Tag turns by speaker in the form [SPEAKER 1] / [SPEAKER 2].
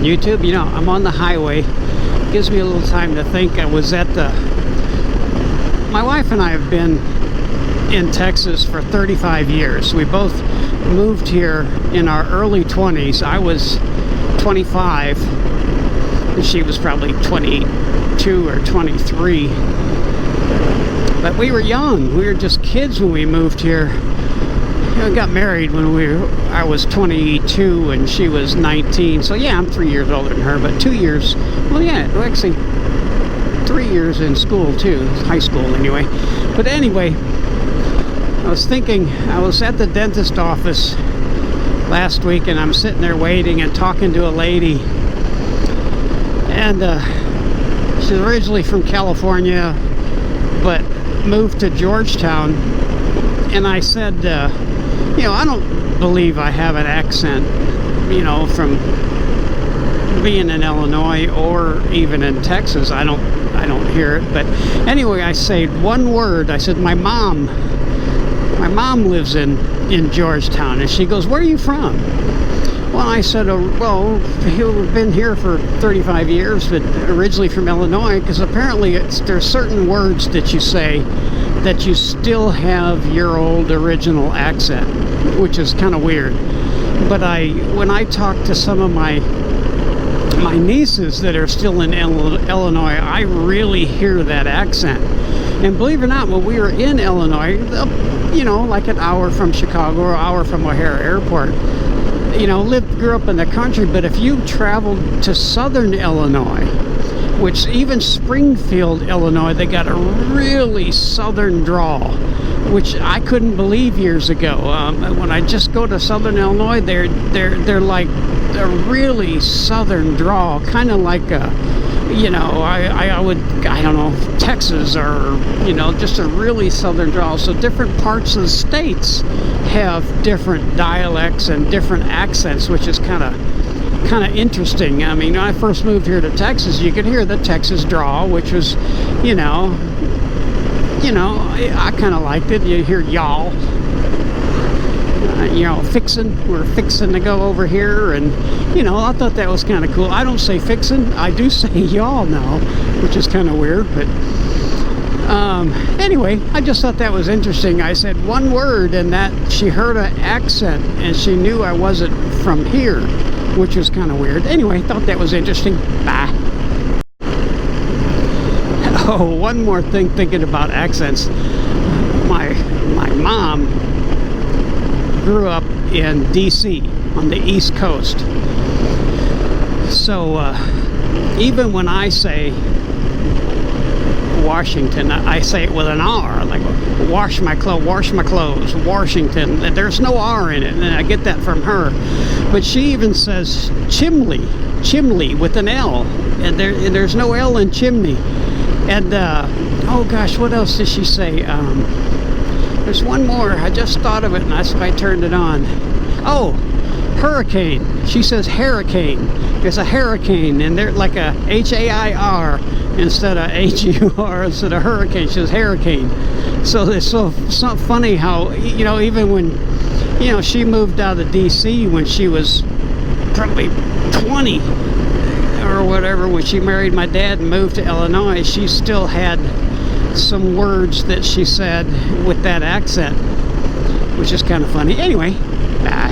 [SPEAKER 1] on YouTube. You know, I'm on the highway. Gives me a little time to think. I was at the... My wife and I have been in Texas for 35 years. We both moved here in our early 20s. I was 25, and she was probably 22 or 23. But we were young. We were just kids when we moved here. I got married when I was 22 and she was 19. So yeah, I'm 3 years older than her, but 2 years. Well, yeah, actually 3 years in school too, high school anyway. But anyway, I was thinking, I was at the dentist office last week and I'm sitting there waiting and talking to a lady, and she's originally from California but moved to Georgetown. And I said, you know, I don't believe I have an accent, you know, from being in Illinois or even in Texas. I don't hear it. But anyway, I say one word. I said, my mom lives in Georgetown. And she goes, where are you from? Well, I said, well, we've been here for 35 years, but originally from Illinois, because apparently there's certain words that you say that you still have your old original accent, which is kind of weird. But when I talk to some of my nieces that are still in Illinois, I really hear that accent. And believe it or not, when we were in Illinois, you know, like an hour from Chicago or an hour from O'Hare Airport, you know, grew up in the country. But if you traveled to southern Illinois, which even Springfield, Illinois, they got a really southern drawl, which I couldn't believe years ago. When I just go to southern Illinois, they're like a really southern drawl, kind of like a, you know, I don't know, Texas, or, you know, just a really southern drawl. So different parts of the states have different dialects and different accents, which is kind of interesting. I mean, when I first moved here to Texas, you could hear the Texas drawl, which was, you know, I kind of liked it. You hear y'all, you know, we're fixing to go over here, and, you know, I thought that was kind of cool. I don't say fixin', I do say y'all now, which is kind of weird, but anyway, I just thought that was interesting. I said one word, and that she heard an accent, and she knew I wasn't from here, which was kind of weird. Anyway, thought that was interesting. Bye. Oh, one more thing, thinking about accents. My mom grew up in DC on the East Coast. So even when I say Washington, I say it with an R, like wash my clothes, Washington. There's no R in it, and I get that from her. But she even says chimney with an L, and there's no L in chimney. And oh gosh, what else did she say? There's one more. I just thought of it, and that's why I turned it on. Oh, hurricane. She says hurricane. It's a hurricane, and they're like a H-A-I-R instead of H-U-R instead of hurricane. She says hurricane. So it's so funny how, you know, even when, you know, she moved out of DC when she was probably 20 or whatever, when she married my dad and moved to Illinois, she still had some words that she said with that accent, which is kind of funny. Anyway, bye.